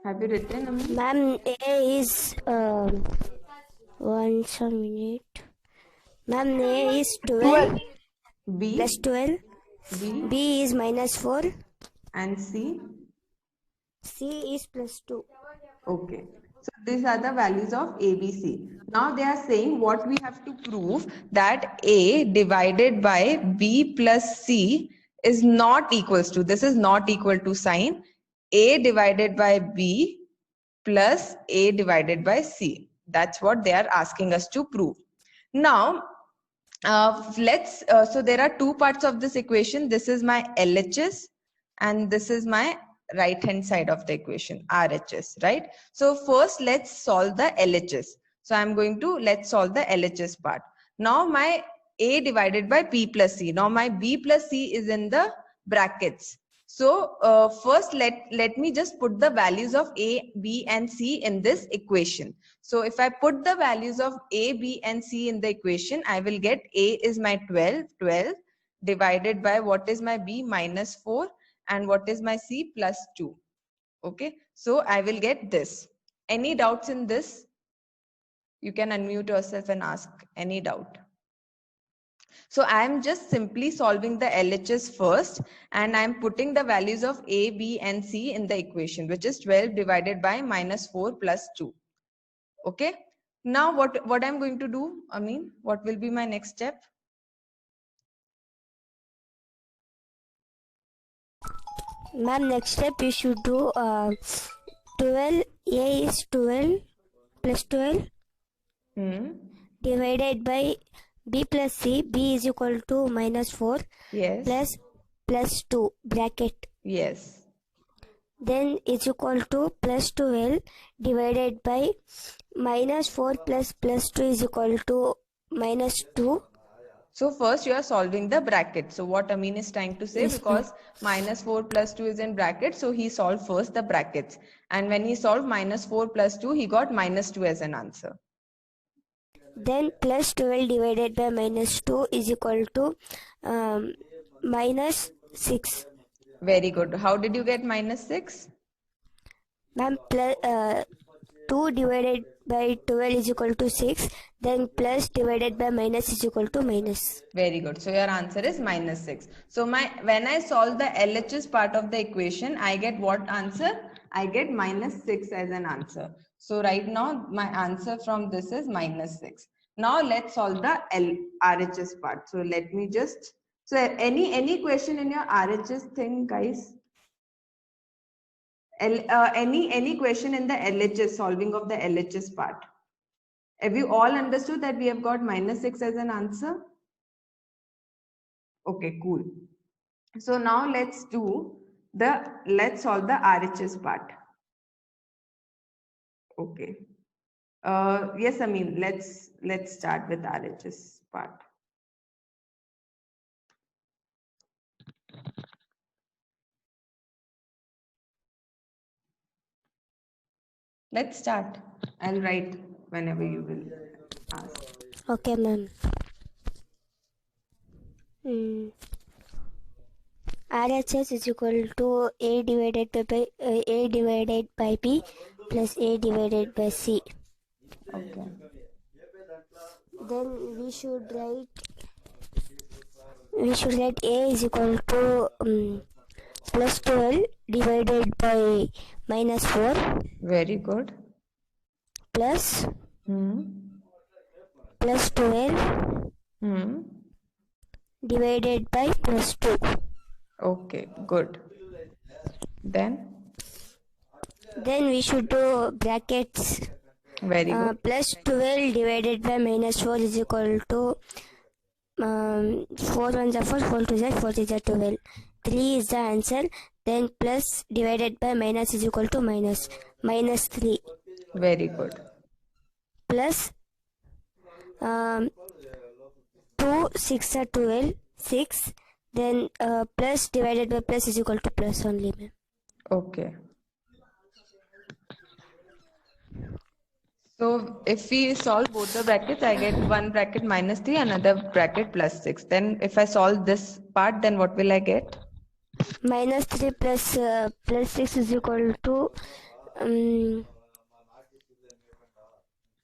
Have you written, Amin? Ma'am, A is once a minute. Ma'am, A is 12 plus B, 12. B, B is minus 4. and C. C is plus 2. Okay. So these are the values of A, B, C. Now they are saying what we have to prove, that A divided by B plus C is not equals to, this is not equal to sign, A divided by B plus A divided by C. That's what they are asking us to prove. Now, so there are two parts of this equation. This is my LHS and this is my right hand side of the equation, RHS, right? So first let's solve the LHS. So I'm going to, let's solve the LHS part. Now my A divided by B plus C. Now my B plus C is in the brackets. So first let me just put the values of A, B and C in this equation. So if I put the values of A, B and C in the equation, I will get A is my 12 divided by what is my B, minus 4, and what is my C, plus 2. Okay, so I will get this. Any doubts in this? You can unmute yourself and ask any doubt. So I am just simply solving the LHS first, and I am putting the values of A, B and C in the equation, which is 12 divided by minus 4 plus 2. Okay. Now what I'm going to do, what will be my next step? Ma'am, next step you should do 12. A is 12 plus 12 divided by B plus C. B is equal to minus 4 Yes. plus 2 bracket. Yes. Then is equal to plus 12 divided by minus 4 plus 2 is equal to minus 2. So first you are solving the bracket. So what Amin is trying to say, Yes, because minus 4 plus 2 is in bracket, so he solved first the brackets. And when he solved minus 4 plus 2, he got minus 2 as an answer. Then plus 12 divided by minus 2 is equal to minus 6. Very good. How did you get minus 6? Ma'am, 2 divided by 12 is equal to 6. Then plus divided by minus is equal to minus. Very good. So your answer is minus 6. So when I solve the LHS part of the equation, I get what answer? I get minus 6 as an answer. So right now my answer from this is minus 6. Now let's solve the RHS part. So let me just, so any question in your RHS thing, guys? Any question in the LHS, solving of the LHS part? Have you all understood that we have got minus 6 as an answer? Okay, cool. So now let's solve the RHS part. Okay. Yes, let's start with RHS part. Let's start. I'll write whenever you will ask. Okay, ma'am. RHS is equal to A divided by B plus A divided by C. Okay. Then we should write A is equal to plus 12 divided by minus 4 Very good. plus 12 divided by plus 2. Okay, good. Then we should do brackets. very good. Plus 12 divided by minus 4 is equal to 4 1s are 4, 4 2s are 4 3s are 12. 3 is the answer. Then plus divided by minus is equal to minus 3. Very good. Plus 2 6 are 12, 6. Then plus divided by plus is equal to plus only, ma'am. Okay. So if we solve both the brackets, I get one bracket minus 3, another bracket plus 6. Then if I solve this part, then what will I get? Minus 3 plus 6 is equal to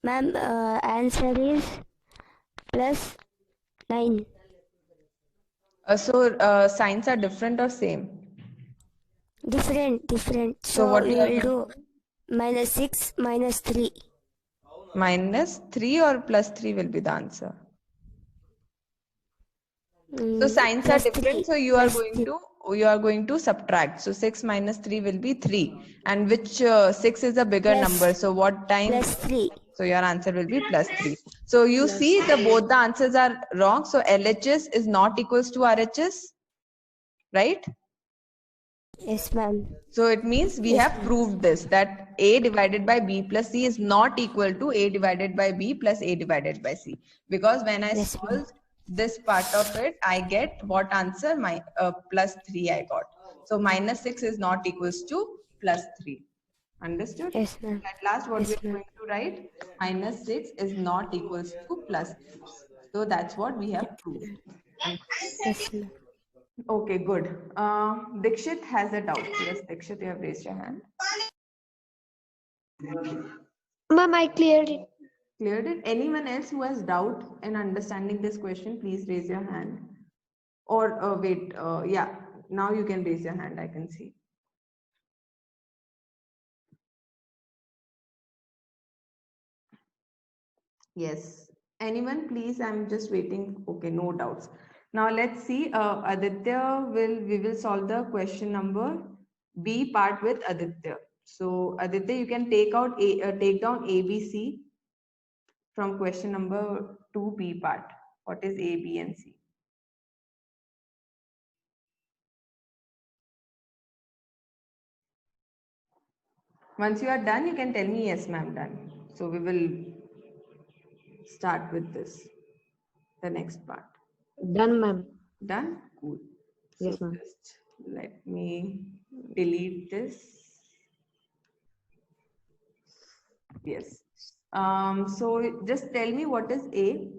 Ma'am, answer is plus 9. So signs are different or same? Different. So So what we you are will going do minus 6 minus 3. minus 3 or plus 3 will be the answer. So signs are Plus 3. different. So you are going to subtract. So 6 minus 3 will be 3. And which 6 is a bigger Plus- number? So what time? Plus 3. So your answer will be plus 3. So you see both the answers are wrong. So LHS is not equals to RHS, right? Yes, ma'am. So it means we have proved this, that A divided by B plus C is not equal to A divided by B plus A divided by C. Because when I Yes, ma'am. solve this part of it, I get what answer? My plus 3 I got. So minus 6 is not equals to plus 3. Understood? Yes, ma'am. At last what Yes, we are ma'am. going to write? Minus 6 is not equals to plus 3. So that's what we have proved. Yes, ma'am. Okay, good. Dikshit has a doubt. Yes, Dikshit, you have raised your hand. Ma'am, I cleared it. Cleared it. Anyone else who has doubt in understanding this question, please raise your hand. Or wait, yeah, now you can raise your hand. I can see. Yes. Anyone, please? I'm just waiting. Okay, no doubts. Now let's see. Aditya we will solve the question number B part with Aditya. So Aditya, you can take down ABC from question number 2B part. What is A, B, and C? Once you are done, you can tell me yes, ma'am, done. So we will start with this, the next part. Done, ma'am. Done? Cool. Yes, So ma'am. just let me delete this. Yes. So just tell me what is A.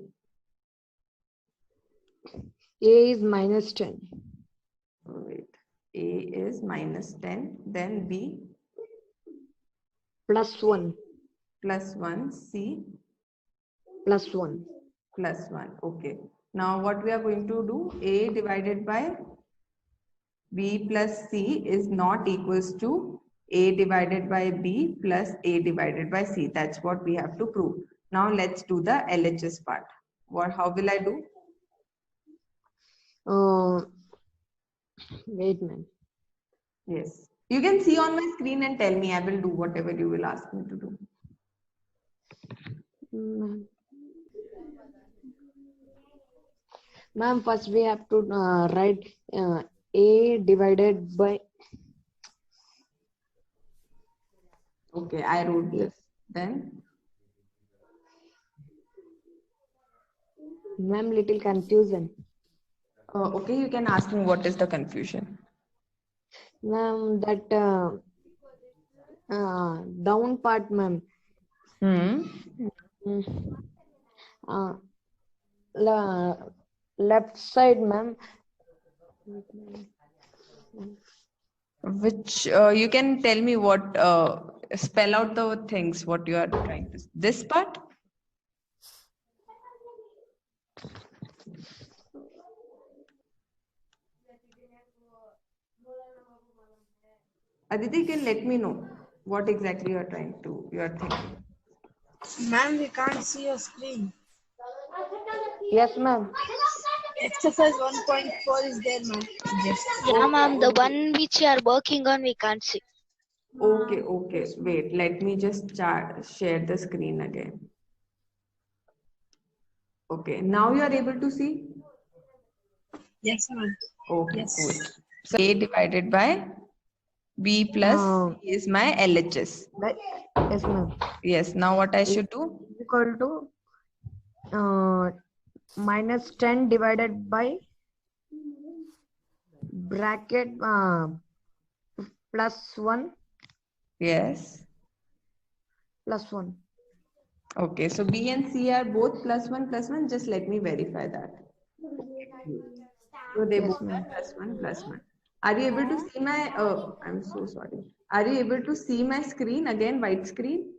A is minus 10. Oh, wait. A is minus 10. Then B Plus 1. plus 1. C Plus 1. plus 1. Okay. Now what we are going to do? A divided by B plus C is not equals to A divided by B plus A divided by C. That's what we have to prove. Now let's do the LHS part. How will I do? Wait, ma'am. Yes. You can see on my screen and tell me. I will do whatever you will ask me to do. Ma'am, first we have to write A divided by. Okay, I wrote this. Then? Ma'am, little confusion. Okay, you can ask me what is the confusion. Ma'am, that down part, ma'am. Left side, ma'am. Which you can tell me what spell out the things what you are trying to. This part? Aditi, you can let me know what exactly you are thinking. Ma'am, we can't see your screen. Yes, ma'am. Exercise 1.4 is there, ma'am. Yes. Yeah, ma'am, the one which you are working on, we can't see. Okay. Wait, let me just share the screen again. Okay, now you are able to see? Yes, ma'am. Okay, Yes. cool. So A divided by B plus C is my LHS. Yes, ma'am. Yes, now what I should do? Equal to minus 10 divided by bracket plus 1 Yes. plus 1. Okay, so B and C are both plus 1. Just let me verify that. So they Yes, both are ma'am. plus 1. Are you able to see my, I'm so sorry. Are you able to see my screen again, white screen?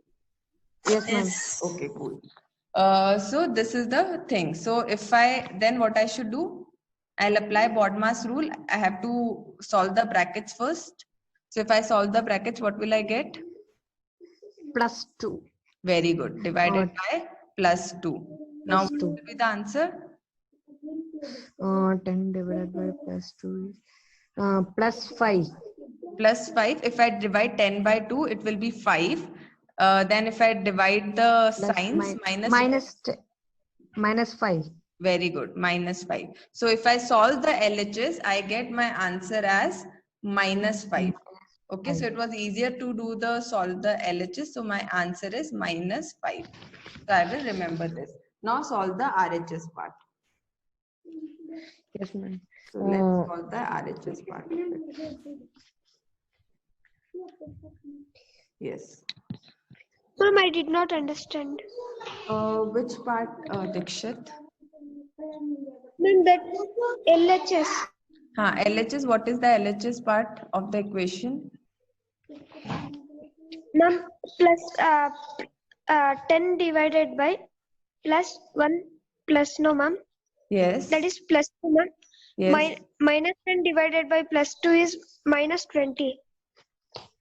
Yes, ma'am. Yes. Okay, cool. So this is the thing. So if then what I should do? I'll apply BODMAS rule. I have to solve the brackets first. So if I solve the brackets, what will I get? +2. Very good. Divided by +2. Now what 2. will be the answer? 10 divided by +2 is +5. +5. If I divide 10 by 2, it will be 5. Then if I divide the Plus signs, -5. very good, -5. So if I solve the LHS, I get my answer as -5. Okay, so it was easier to do the solve the LHS. So my answer is -5. So I will remember this. Now solve the RHS part. Yes, ma'am. So let's solve the RHS part. Yes. Ma'am, I did not understand. Which part, Dikshit? Ma'am, that LHS. LHS, what is the LHS part of the equation? Ma'am, plus 10 divided by +1 plus no, ma'am. Yes. That is +2, ma'am. Yes. -10 divided by +2 is -20.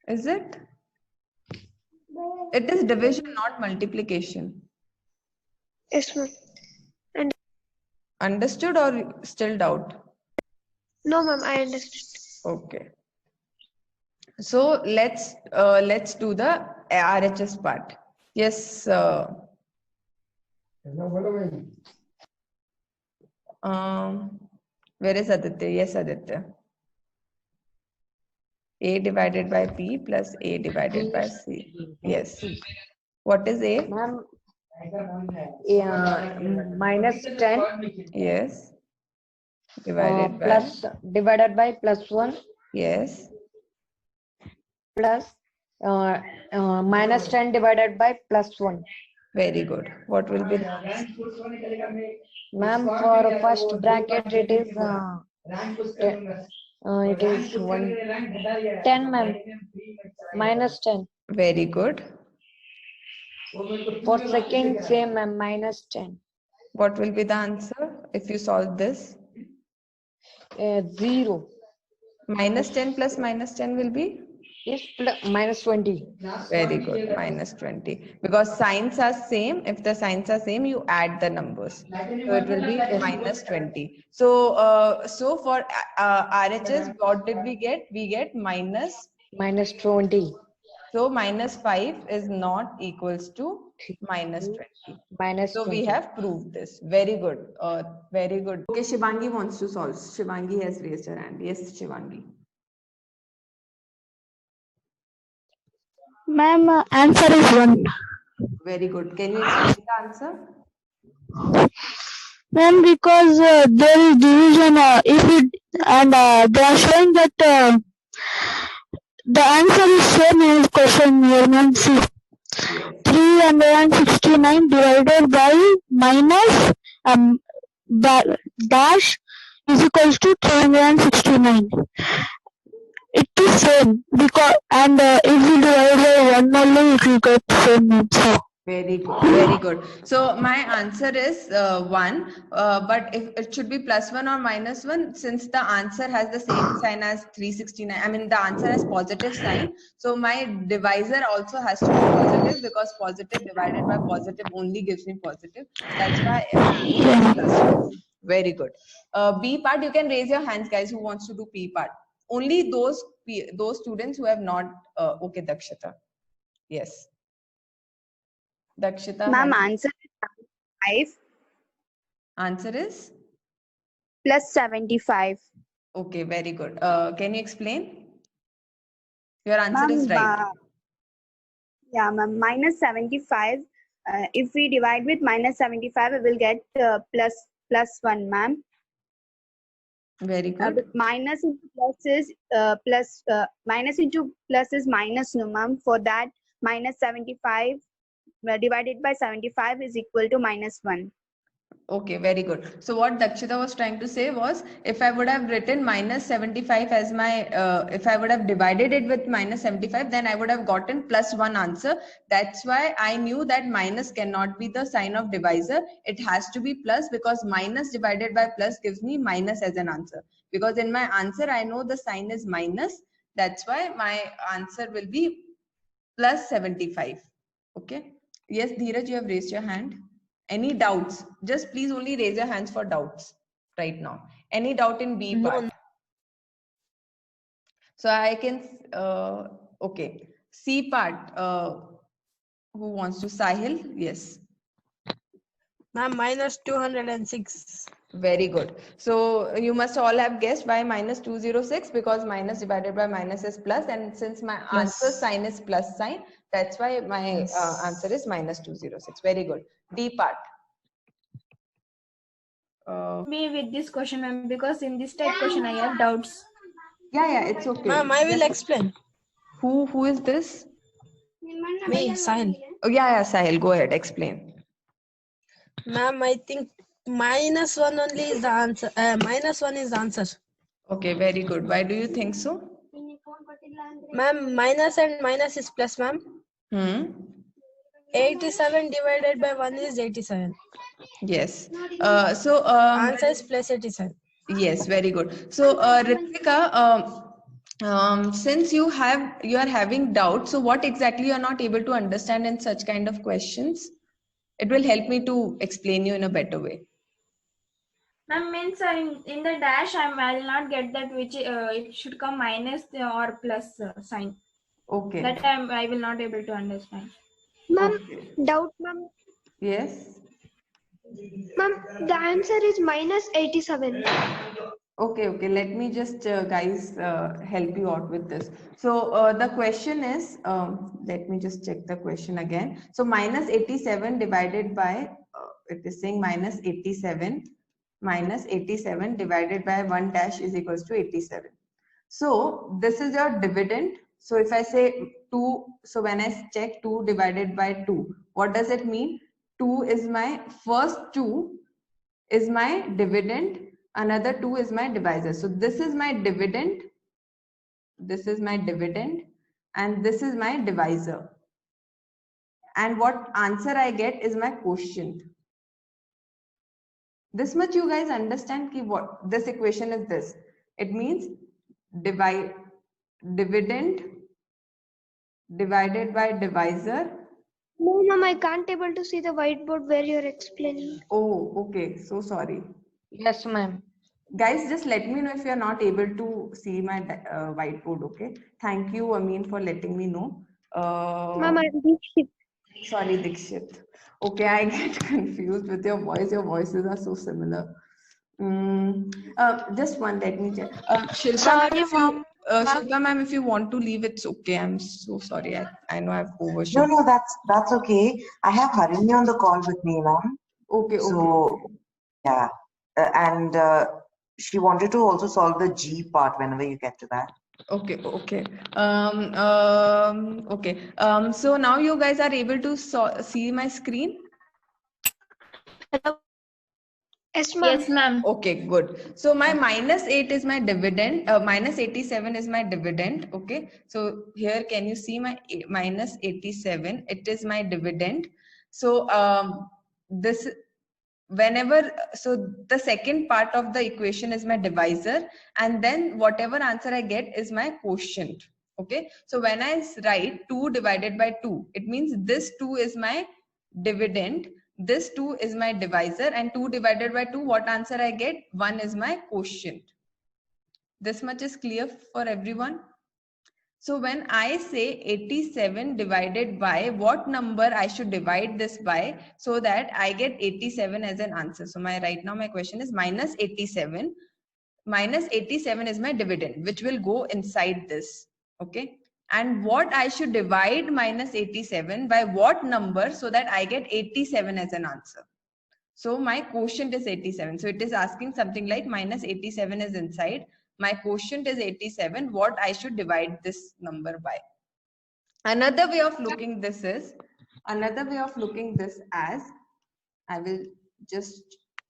Is it? It is division, not multiplication. Yes, ma'am. Understood or still doubt? No, ma'am, I understood. Okay. So let's do the RHS part. Yes. Where is Aditya? Yes, Aditya. A divided by P plus A divided by C. Yes. What is A? Ma'am, -10 Yes. Divided by. plus divided by +1 Yes. plus -10 divided by +1. Very good. What will be the Ma'am, for first bracket it is 10, ma'am. -10. Very good. For second, same, ma'am. -10. What will be the answer if you solve this? 0. -10 plus -10 will be? Yes, -20. Very good. -20. Because signs are same. If the signs are same, you add the numbers. So it will be -20. So for RHS, what did we get? We get minus. -20. So -5 is not equals to -20. So we -20. have proved this. Very good. Very good. Okay, Shivangi wants to solve. Shivangi has raised her hand. Yes, Shivangi. Ma'am, answer is 1. Very good. Can you explain the answer? Ma'am, because there is division, if it and they are showing that the answer is same as question here, ma'am. See, 369 divided by minus dash is equals to 369. It is same because if we divide by 1 only, it will get same answer. Very good. Very good. So my answer is 1. But if it should be +1 or -1, since the answer has the same sign as 369. I mean, the answer has positive sign. So my divisor also has to be positive because positive divided by positive only gives me positive. That's why +1. Very good. B part, you can raise your hands, guys, who wants to do P part. Only those students who have not. Okay, Dakshita. Yes. Dakshita. Ma'am, has- answer is 5 Answer is? plus 75. Okay, very good. Can you explain? Your answer Ma'am, is right. yeah, ma'am, -75. If we divide with -75, we will get plus 1, ma'am. Very good. But minus into plus is minus into plus is minus, no, ma'am. For that, -75 divided by 75 is equal to -1. Okay, very good. So what Dakshita was trying to say was, if I would have written minus 75 as my, if I would have divided it with minus 75, then I would have gotten plus 1 answer. That's why I knew that minus cannot be the sign of divisor. It has to be plus, because minus divided by plus gives me minus as an answer. Because in my answer, I know the sign is minus. That's why my answer will be plus 75. Okay. Yes, Dheeraj, you have raised your hand. Any doubts? Just please only raise your hands for doubts right now. Any doubt in B part? So I can, okay. C part, who wants to? Sahil? Yes. Ma'am, minus 206. Very good. So you must all have guessed why minus 206, because minus divided by minus is plus, and since my answer sign is plus sign, that's why my answer is minus 206. Very good. D part. Me with this question, ma'am, because in this type question I have doubts. Yeah, it's okay. Ma'am, I will Just- explain. Who is this? Me, Sahil. Oh, yeah, Sahil, go ahead, explain. Ma'am, I think minus 1 only is the answer. Minus 1 is the answer. Okay, very good. Why do you think so? Ma'am, minus and minus is plus, ma'am. 87 divided by 1 is 87. Yes. Answer is plus 87. Yes, very good. So, Ritvika, since you are having doubts, so what exactly you are not able to understand in such kind of questions? It will help me to explain you in a better way. Ma'am, means in the dash I will not get that which it should come minus or plus sign. Okay. That I will not able to understand. Ma'am, Okay. doubt, ma'am. Yes. Ma'am, the answer is minus 87. Okay. Let me just, guys, help you out with this. So the question is, let me just check the question again. So minus 87 divided by, it is saying minus 87 divided by 1 dash is equals to 87. So this is your dividend. So if I say 2, so when I check 2 divided by 2, what does it mean? 2 is my first 2 is my dividend, another 2 is my divisor. So this is my dividend, and this is my divisor. And what answer I get is my quotient. This much you guys understand ki what this equation is this. It means dividend divided by divisor. No, ma'am, I can't able to see the whiteboard where you're explaining. Oh, okay. So sorry. Yes, ma'am. Guys, just let me know if you're not able to see my whiteboard, okay? Thank you, Amin, for letting me know. Ma'am, I'm Deekshit. Sorry, Dikshit. Okay, I get confused with your voice. Your voices are so similar. Just one, let me check. Shilpa ma'am, if you want to leave, it's okay. I'm so sorry. I know I've overshot. No, that's okay. I have Harini on the call with me, ma'am. Okay. So, yeah. And she wanted to also solve the G part whenever you get to that. Okay. So now you guys are able to see my screen? Yes, ma'am. Yes, ma'am. Okay, good. So my minus 8 is my dividend. Minus 87 is my dividend. Okay. So here, can you see my minus 87? It is my dividend. So this, so the second part of the equation is my divisor, and then whatever answer I get is my quotient. Okay. So when I write 2 divided by 2, it means this 2 is my dividend, this 2 is my divisor, and 2 divided by 2, what answer I get? 1 is my quotient. This much is clear for everyone? So when I say 87 divided by, what number I should divide this by so that I get 87 as an answer? So right now my question is minus 87. Minus 87 is my dividend, which will go inside this. Okay. And what I should divide minus 87 by what number so that I get 87 as an answer? So my quotient is 87. So it is asking something like minus 87 is inside. My quotient is 87. What I should divide this number by? Another way of looking this as, I will just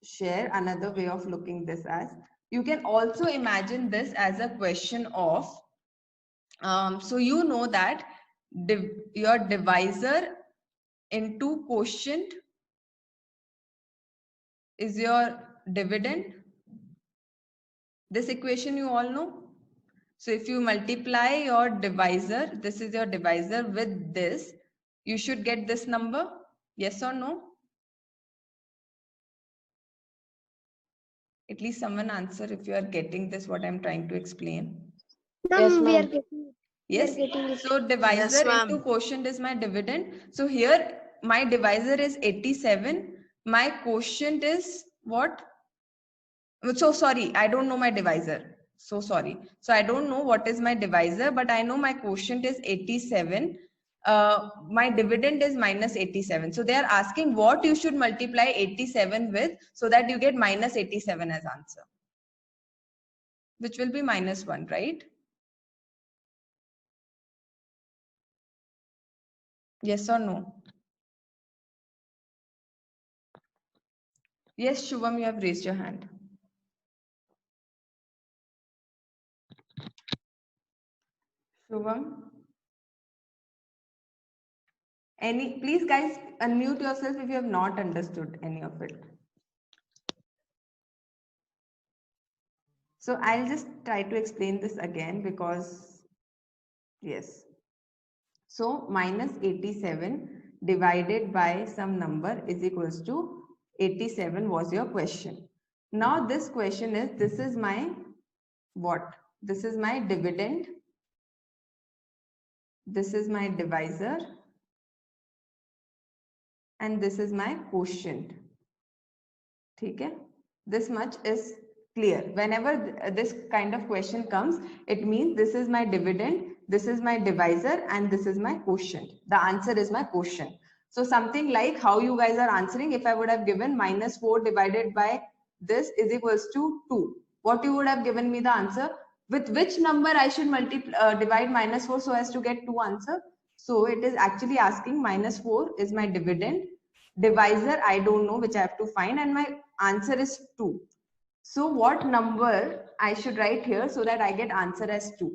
share another way of looking this as. You can also imagine this as a question of, so you know that your divisor into quotient is your dividend. This equation you all know. So if you multiply your divisor, this is your divisor with this, you should get this number. Yes or no? At least someone answer if you are getting this, what I'm trying to explain. Yes, Ma'am, we are ma'am. getting it. Yes. We are getting it. So divisor Yes, into ma'am. quotient is my dividend. So here my divisor is 87. My quotient is what? So sorry, I don't know my divisor. So sorry. So I don't know what is my divisor, but I know my quotient is 87. My dividend is minus 87. So they are asking what you should multiply 87 with so that you get minus 87 as answer, which will be minus 1, right? Yes or no? Yes, Shubham, you have raised your hand. Shubham? Please guys unmute yourself if you have not understood any of it. So I'll just try to explain this again because, yes. So minus 87 divided by some number is equals to 87 was your question. Now this question is, this is my what? This is my dividend. This is my divisor. And this is my quotient. Okay? This much is clear. Whenever this kind of question comes, it means this is my dividend, this is my divisor, and this is my quotient. The answer is my quotient. So something like how you guys are answering, if I would have given minus 4 divided by this is equals to 2. What you would have given me the answer? With which number I should divide minus 4 so as to get 2 answer? So it is actually asking minus 4 is my dividend. Divisor, I don't know, which I have to find, and my answer is 2. So what number I should write here so that I get answer as 2?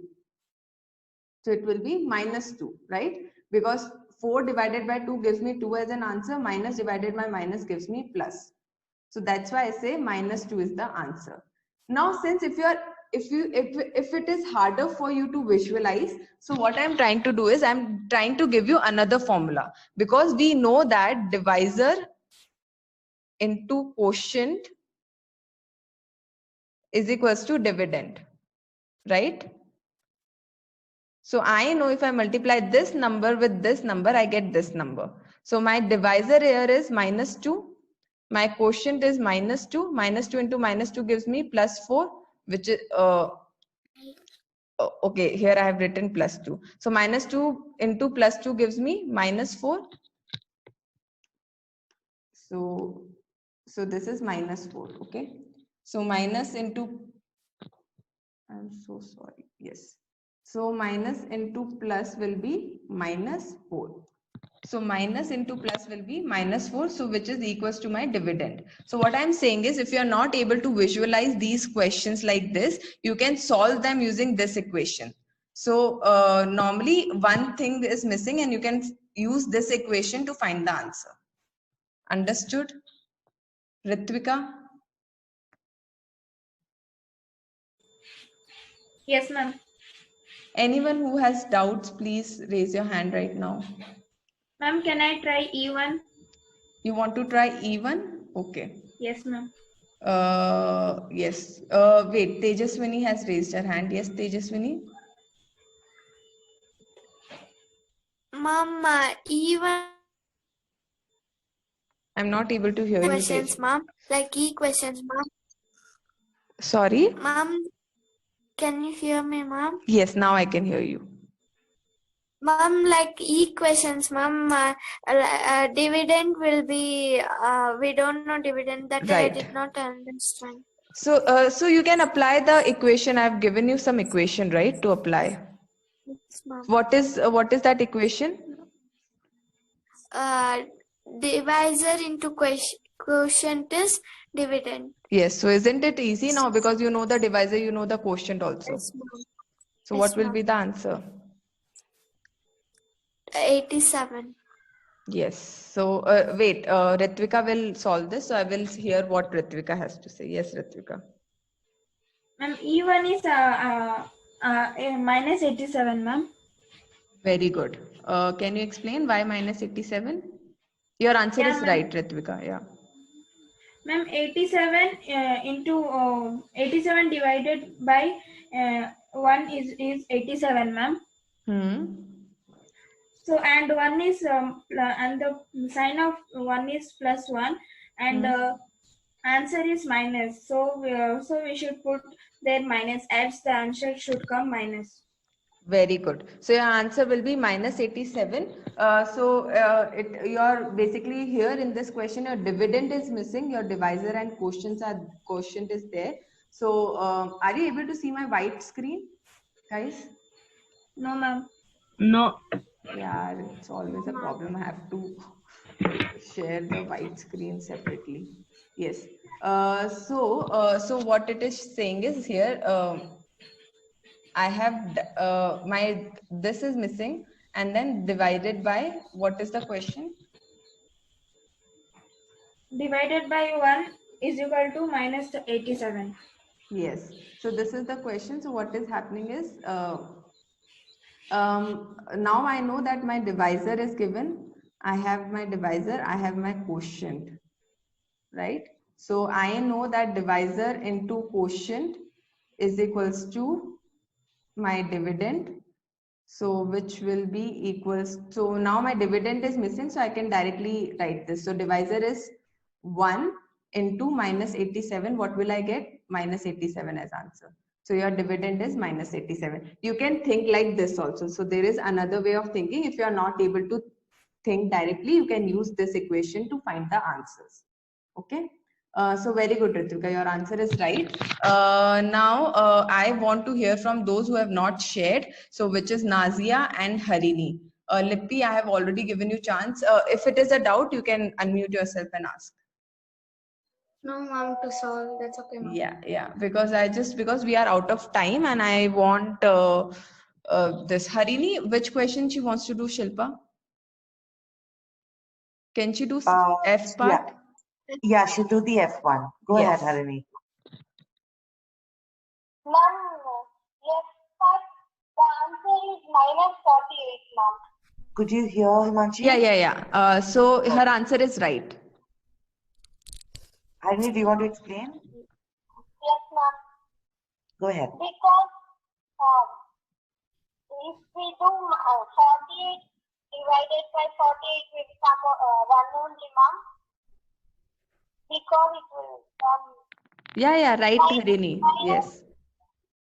So it will be minus 2, right? Because 4 divided by 2 gives me 2 as an answer, minus divided by minus gives me plus. So that's why I say minus 2 is the answer. Now, since if it is harder for you to visualize, so what I'm trying to do is I'm trying to give you another formula, because we know that divisor into quotient is equals to dividend, right? So I know if I multiply this number with this number, I get this number. So my divisor here is minus 2. My quotient is minus 2. Minus 2 into minus 2 gives me plus 4, which is, okay, here I have written plus 2. So minus 2 into plus 2 gives me minus 4. So this is minus 4, okay? So minus into, I'm so sorry, yes. So minus into plus will be minus 4. So minus into plus will be minus 4, so which is equals to my dividend. So what I'm saying is, if you're not able to visualize these questions like this, you can solve them using this equation. So normally one thing is missing and you can use this equation to find the answer. Understood? Ritvika? Yes, ma'am. Anyone who has doubts, please raise your hand right now. Ma'am, can I try E1? You want to try E1? Okay. Yes, ma'am. Yes. Wait, Tejaswini has raised her hand. Yes, Tejaswini. Ma'am, even I'm not able to hear you. questions, ma'am. Like E questions, ma'am. Sorry? Ma'am, can you hear me, ma'am? Yes, now I can hear you. Ma'am, like E questions, ma'am. Dividend will be, we don't know dividend. That I Right. did not understand. So you can apply the equation. I've given you some equation, right, to apply. Yes, ma'am. What is that equation? Divisor into quotient is dividend. Yes, so isn't it easy now because you know the divisor, you know the quotient also. Yes, ma'am. So Yes, what will ma'am. be the answer? 87. Yes. So wait, Ritvika will solve this. So I will hear what Ritvika has to say. Yes, Ritvika. Ma'am, E1 is minus 87, ma'am. Very good. Can you explain why minus 87? Your answer Yeah, is ma'am. right, Ritvika. Yeah. Ma'am, 87 into 87 divided by 1 is 87, ma'am. So and one is and the sign of one is plus 1 and answer is minus. So we should put there minus, as the answer should come minus. Very good. So your answer will be minus 87. You're basically here in this question, your dividend is missing, your divisor and quotient is there. So are you able to see my white screen, guys? No, ma'am. No. Yeah, it's always a problem. I have to share the white screen separately. Yes. So what it is saying is here, I have this is missing and then divided by, what is the question? Divided by 1 is equal to minus 87. Yes. So this is the question. So what is happening is, now I know that my divisor is given. I have my divisor, I have my quotient, right? So I know that divisor into quotient is equals to my dividend. So which will be equals, so now my dividend is missing, so I can directly write this. So divisor is 1 into minus 87. What will I get? Minus 87 as answer. So your dividend is minus 87. You can think like this also. So there is another way of thinking. If you are not able to think directly, you can use this equation to find the answers. Okay. So very good, Ritvika. Your answer is right. Now I want to hear from those who have not shared. So which is Nazia and Harini. Lippy, I have already given you chance. If it is a doubt, you can unmute yourself and ask. No, ma'am, to solve. That's okay, ma'am. Yeah. Because we are out of time and I want this Harini. Which question she wants to do, Shilpa? Can she do F part? Yeah, she'll do the F1. Go Yes. ahead, Harini. Ma'am, yes, but the answer is minus 48, ma'am. Could you hear Himanshi? Yeah. So her answer is right. Harini, do you want to explain? Yes, ma'am. Go ahead. Because if we do 48 divided by 48 will come 1 only, ma'am. Because it will come. Yeah, right, Harini. Yes.